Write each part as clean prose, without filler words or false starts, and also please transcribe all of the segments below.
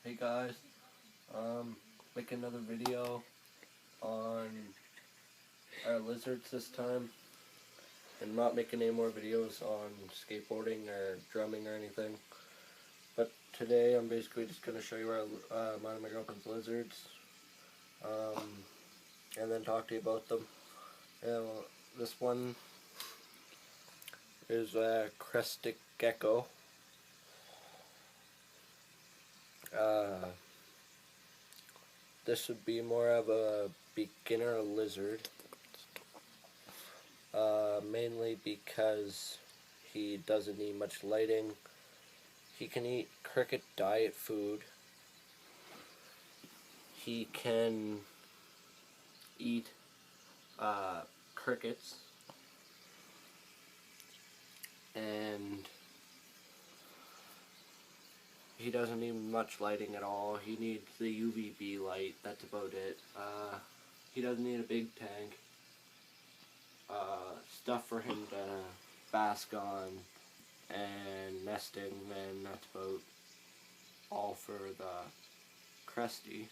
Hey guys, make another video on our lizards this time. I'm not making any more videos on skateboarding or drumming or anything. But today I'm basically just going to show you mine and my girlfriend's lizards. And then talk to you about them. And this one is a crested gecko. This would be more of a beginner lizard, mainly because he doesn't need much lighting. He can eat cricket diet food. He can eat crickets, and he doesn't need much lighting at all. He needs the UVB light, that's about it. He doesn't need a big tank. Stuff for him to bask on and nesting, and that's about all for the Cresty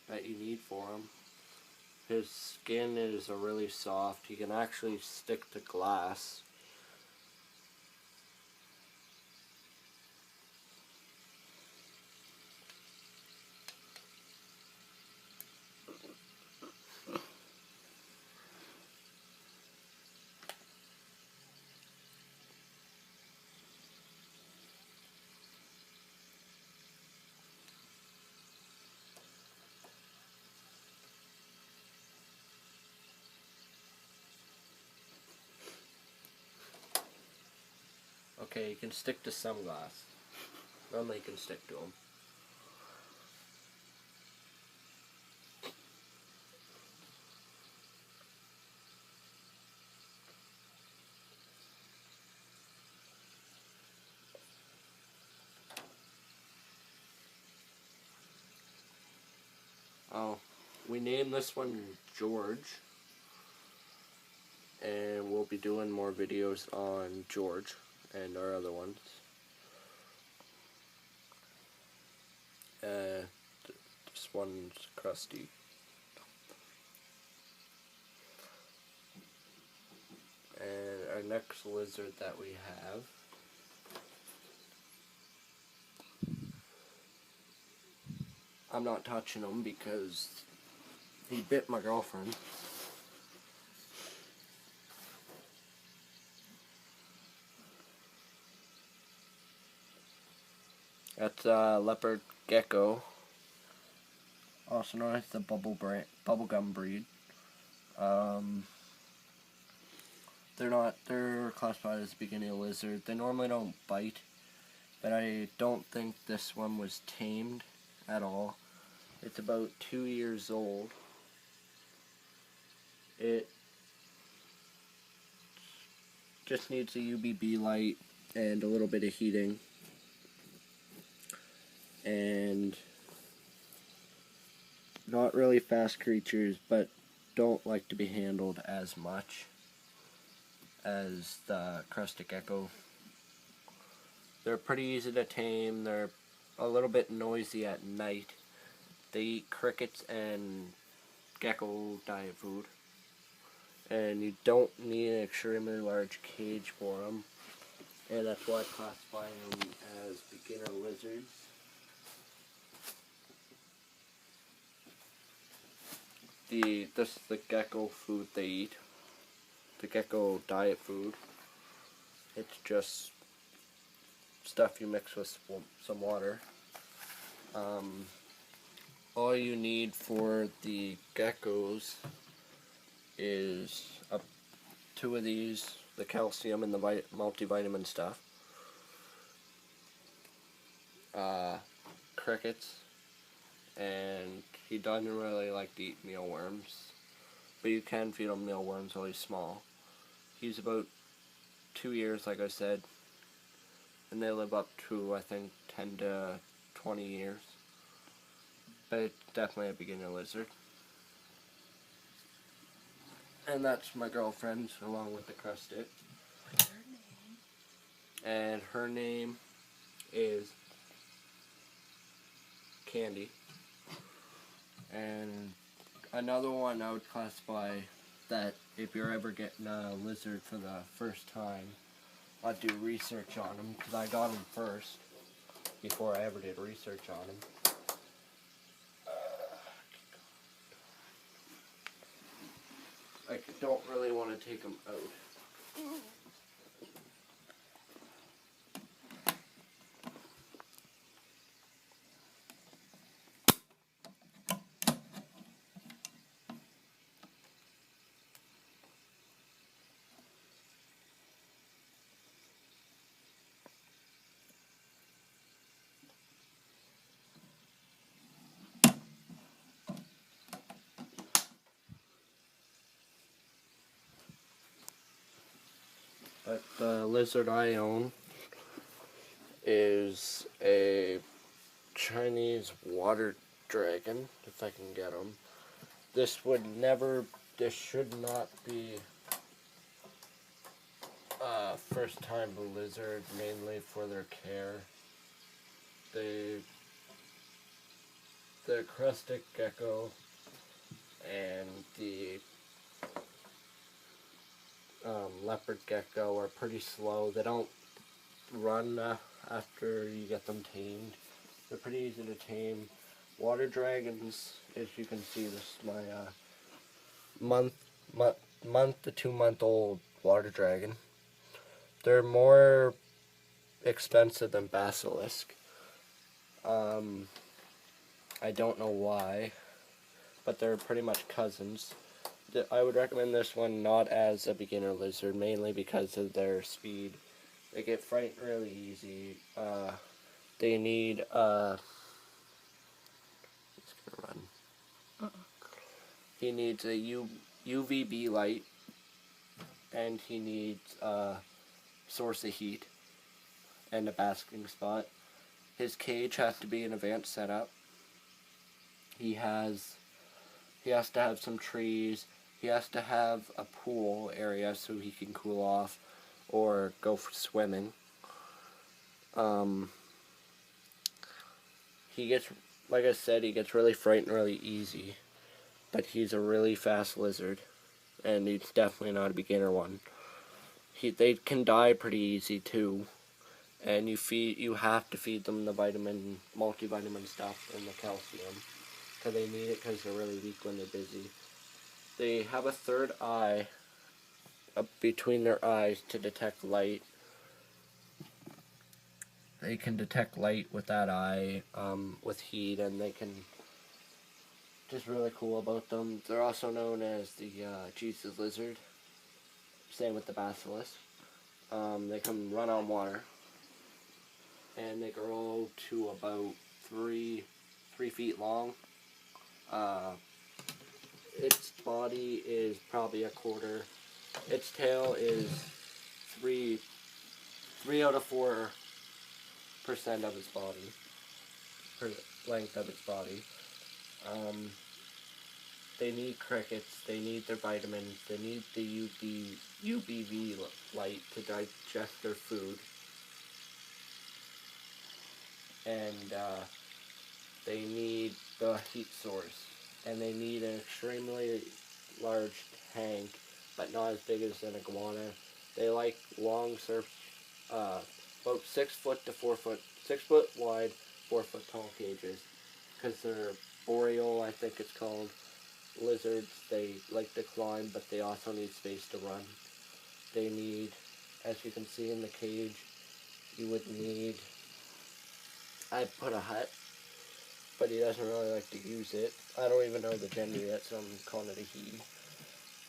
that you need for him. His skin is really soft. He can actually stick to glass. Okay, he can stick to some glass. Normally he can stick to them. Oh, we named this one George, and we'll be doing more videos on George and our other ones. This one's Crusty. And our next lizard that we have I'm not touching him because he bit my girlfriend. That's a leopard gecko, also known as the bubblegum breed. They're classified as a beginning lizard. They normally don't bite, but I don't think this one was tamed at all. It's about 2 years old. It just needs a UVB light and a little bit of heating, and not really fast creatures, but don't like to be handled as much as the crested gecko. They're pretty easy to tame. They're a little bit noisy at night. They eat crickets and gecko diet food, and you don't need an extremely large cage for them, and that's why I classify them as beginner lizards. This is the gecko food they eat, the gecko diet food. It's just stuff you mix with some water. All you need for the geckos is 2 of these, the calcium and the multivitamin stuff, crickets, and he doesn't really like to eat mealworms, but you can feed him mealworms while he's small. He's about 2 years, like I said, and they live up to, I think, 10 to 20 years. But it's definitely a beginner lizard. And that's my girlfriend, along with the crested. What's her name? And her name is candy. And another one I would classify that if you're ever getting a lizard for the first time, I'd do research on them because I got them first before I ever did research on them. I don't really want to take them out. But the lizard I own is a Chinese water dragon, if I can get them. This should not be a first time lizard, mainly for their care. The crested gecko and the leopard gecko are pretty slow. They don't run after you get them tamed. They're pretty easy to tame. Water dragons, as you can see, this is my month to 2 month old water dragon. They're more expensive than basilisk. I don't know why, but they're pretty much cousins. I would recommend this one not as a beginner lizard, mainly because of their speed. They get frightened really easy. They need it's gonna run. He needs a UVB light, and he needs a source of heat and a basking spot. His cage has to be an advanced setup. He has to have some trees. He has to have a pool area so he can cool off or go for swimming. He gets, like I said, he gets really frightened really easy. But he's a really fast lizard, and he's definitely not a beginner one. They can die pretty easy too, and you have to feed them the multivitamin stuff and the calcium, because they need it because they're really weak when they're busy. They have a third eye between their eyes to detect light. They can detect light with that eye, with heat, and they can, just really cool about them. They're also known as the Jesus lizard. Same with the basilisk. They can run on water, and they grow to about 3 feet long. Its body is probably a quarter. Its tail is 3 out of 4% of its body, per length of its body. They need crickets, they need their vitamins, they need the UVB light to digest their food, and they need the heat source, and they need an extremely large tank, but not as big as an iguana. They like long about 6 foot to 4 foot, 6 foot wide, 4 foot tall cages, because they're boreal, I think it's called, lizards. They like to climb, but they also need space to run. They need, as you can see in the cage, you would need, I put a hut, but he doesn't really like to use it. I don't even know the gender yet, so I'm calling it a he.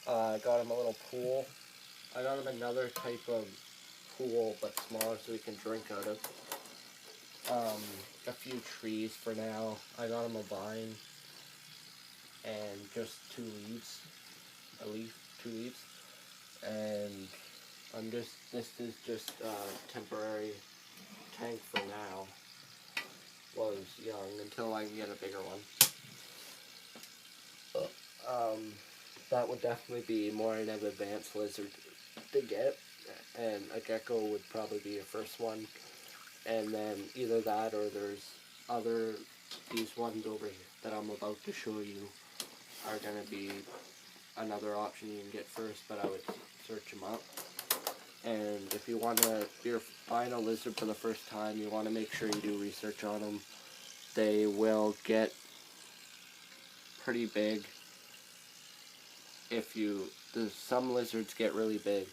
I got him a little pool. I got him another type of pool, but smaller, so he can drink out of. A few trees for now. I got him a vine and just 2 leaves. Two leaves. And this is just a temporary tank for now. While he's young, until I can get a bigger one. That would definitely be more an advanced lizard to get, and a gecko would probably be your first one, and then either that or there's other these ones over here that I'm about to show you are going to be another option you can get first, but I would search them up. And if you want to, if you're buying a lizard for the first time, you want to make sure you do research on them. They will get pretty big if you, some lizards get really big.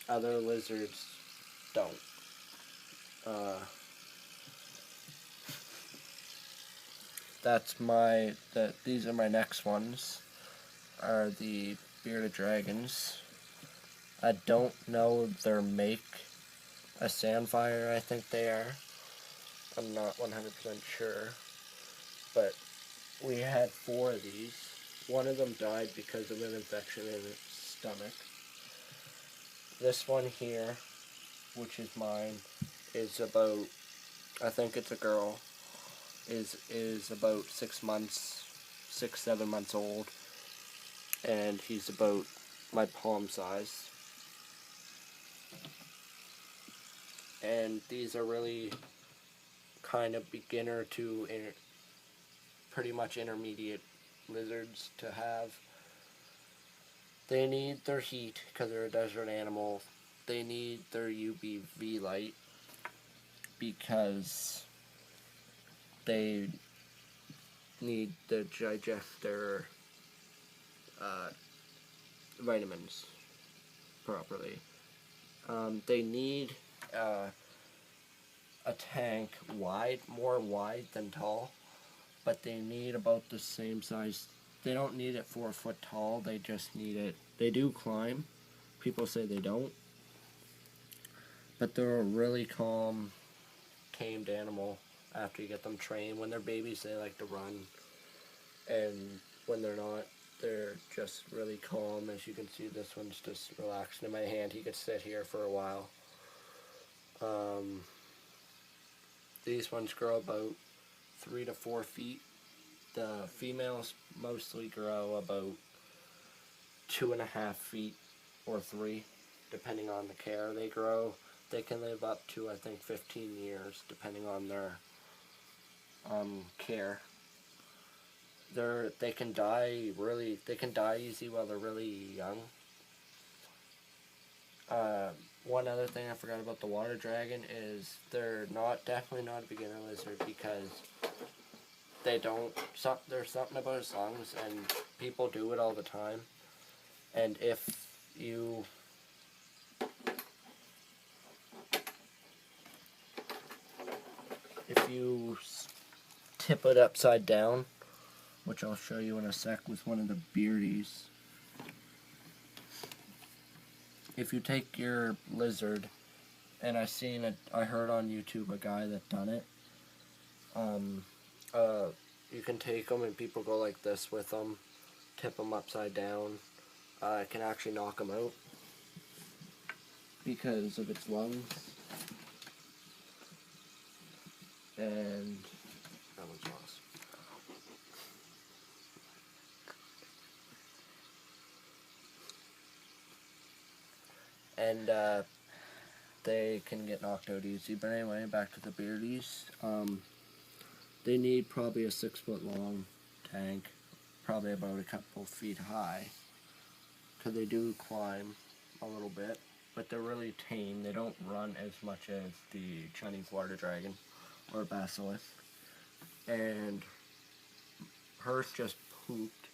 Other lizards don't. These are my next ones, are the bearded dragons. I don't know their make. A Sandfire, I think they are. I'm not 100% sure. But we had 4 of these. One of them died because of an infection in its stomach. This one here, which is mine, is about, I think it's a girl, is about 6 months, 7 months old, and he's about my palm size. And these are really kind of beginner to pretty much intermediate lizards to have. They need their heat because they're a desert animal. They need their UVB light because they need to digest their vitamins properly. They need a tank more wide than tall, but they need about the same size. They don't need it 4 foot tall, they just need it. They do climb. People say they don't. But they're a really calm, tamed animal after you get them trained. When they're babies, they like to run. And when they're not, they're just really calm. As you can see, this one's just relaxing in my hand. He could sit here for a while. These ones grow about 3 to 4 feet. The females mostly grow about 2.5 feet or 3, depending on the care they grow. They can live up to, I think, 15 years, depending on their care. They can die easy while they're really young. One other thing I forgot about the water dragon is they're definitely not a beginner lizard because there's something about his lungs, and people do it all the time. And if you tip it upside down, which I'll show you in a sec with one of the beardies. If you take your lizard, and I heard on YouTube a guy that done it. You can take them and people go like this with them, tip them upside down. It can actually knock them out because of its lungs. And that one's lost. And they can get knocked out easy. But anyway, back to the beardies. They need probably a 6 foot long tank, probably about a couple feet high, because they do climb a little bit, but they're really tame. They don't run as much as the Chinese water dragon or basilisk. And hers just pooped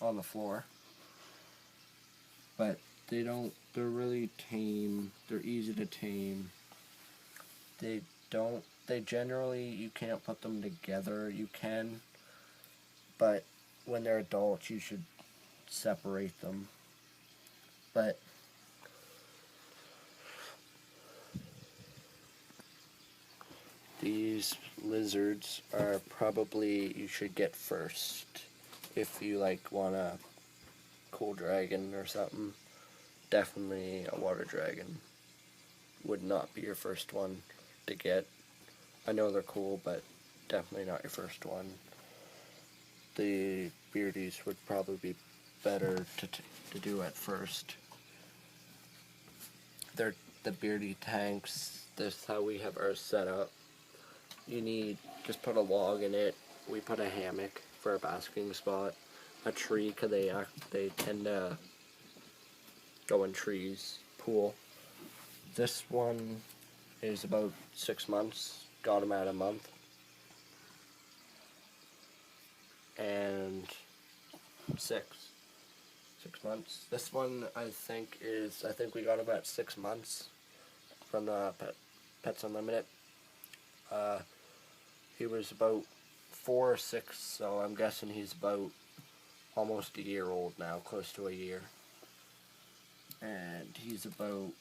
on the floor. But they're really tame. They're easy to tame. They generally, you can't put them together. You can, but when they're adults, you should separate them. But these lizards are probably, you should get first if you want a cool dragon or something. Definitely a water dragon would not be your first one to get. I know they're cool, but definitely not your first one. The beardies would probably be better to do at first. The beardy tanks, this how we have ours set up. You need, just put a log in it. We put a hammock for a basking spot. A tree, because they tend to go in trees. Pool. This one is about 6 months. Got him at a month. And 6 months. This one I think we got him at 6 months from the Pets Unlimited. He was about 4 or 6, so I'm guessing he's about almost a year old now, close to a year. And he's about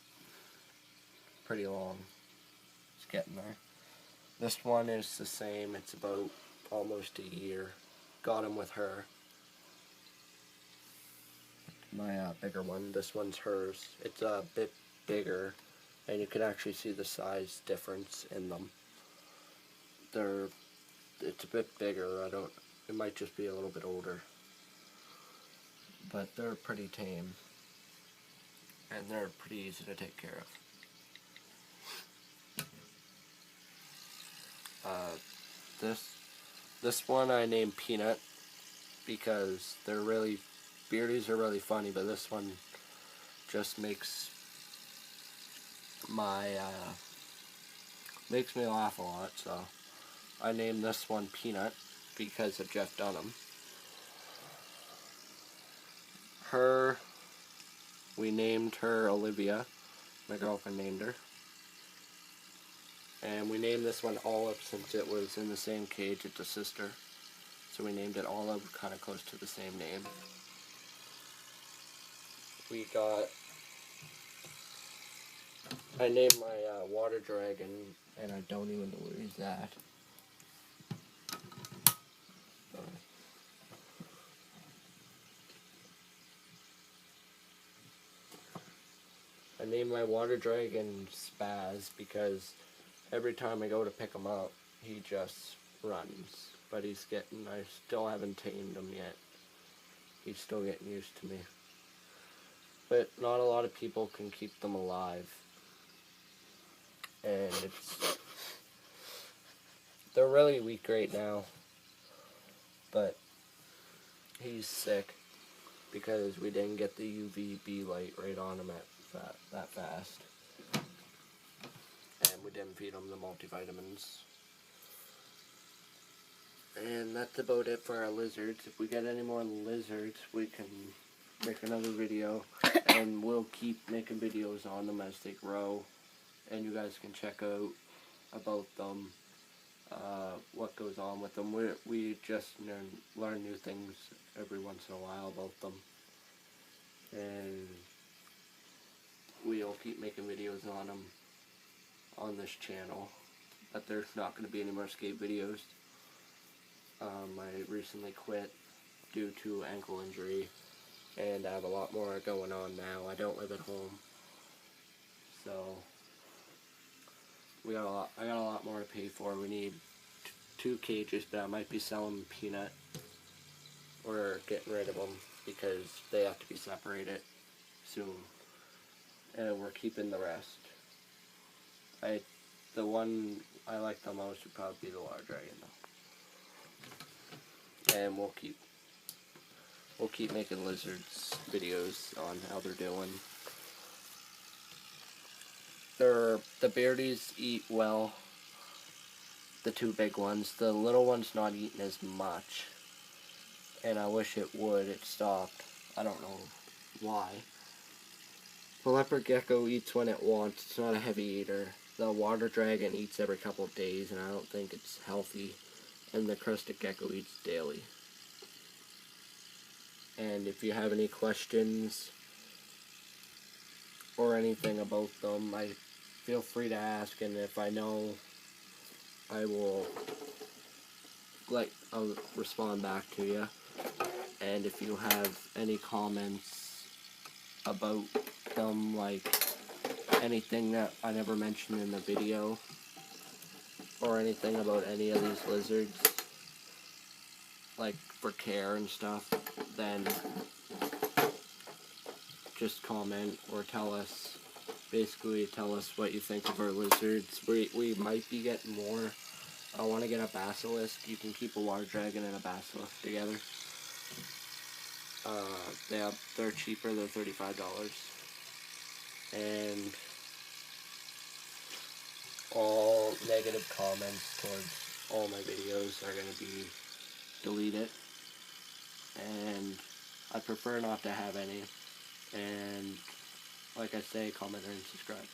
pretty long. It's getting there. This one is the same. It's about almost a year. Got him with her. My bigger one. This one's hers. It's a bit bigger, and you can actually see the size difference in them. It's a bit bigger. It might just be a little bit older. But they're pretty tame. And they're pretty easy to take care of. This one I named Peanut because Beardies are really funny, but this one just makes me laugh a lot, so I named this one Peanut because of Jeff Dunham. We named her Olivia. My girlfriend named her. And we named this one Olive since it was in the same cage. It's a sister. So we named it Olive, kind of close to the same name. I named my water dragon, and I don't even know where he's at. I named my water dragon Spaz because every time I go to pick him up, he just runs. But I still haven't tamed him yet. He's still getting used to me. But not a lot of people can keep them alive. And they're really weak right now. But he's sick because we didn't get the UVB light right on him that fast. And we didn't feed him the multivitamins. And that's about it for our lizards. If we get any more lizards, we can make another video. And we'll keep making videos on them as they grow. And you guys can check out about them, what goes on with them. We just learn new things every once in a while about them. And we'll keep making videos on them on this channel. But there's not going to be any more skate videos. I recently quit due to ankle injury, and I have a lot more going on now. I don't live at home, so I got a lot more to pay for. We need 2 cages, but I might be selling Peanut or getting rid of them because they have to be separated soon. And we're keeping the rest. The one I like the most would probably be the water dragon, though. And we'll keep making lizards videos on how they're doing. The Beardies eat well. The 2 big ones. The little one's not eating as much. And I wish it would. It stopped. I don't know why. The leopard gecko eats when it wants. It's not a heavy eater. The water dragon eats every couple of days, and I don't think it's healthy. And the crested gecko eats daily. And if you have any questions or anything about them, feel free to ask, and if I know, I'll respond back to you. And if you have any comments about them, like anything that I never mentioned in the video, or anything about any of these lizards, like for care and stuff, then just comment or tell us Basically, tell us what you think of our lizards. We might be getting more. I want to get a basilisk. You can keep a water dragon and a basilisk together. They're cheaper. They're $35. And all negative comments towards all my videos are going to be deleted. And I prefer not to have any. And like I say, comment and subscribe.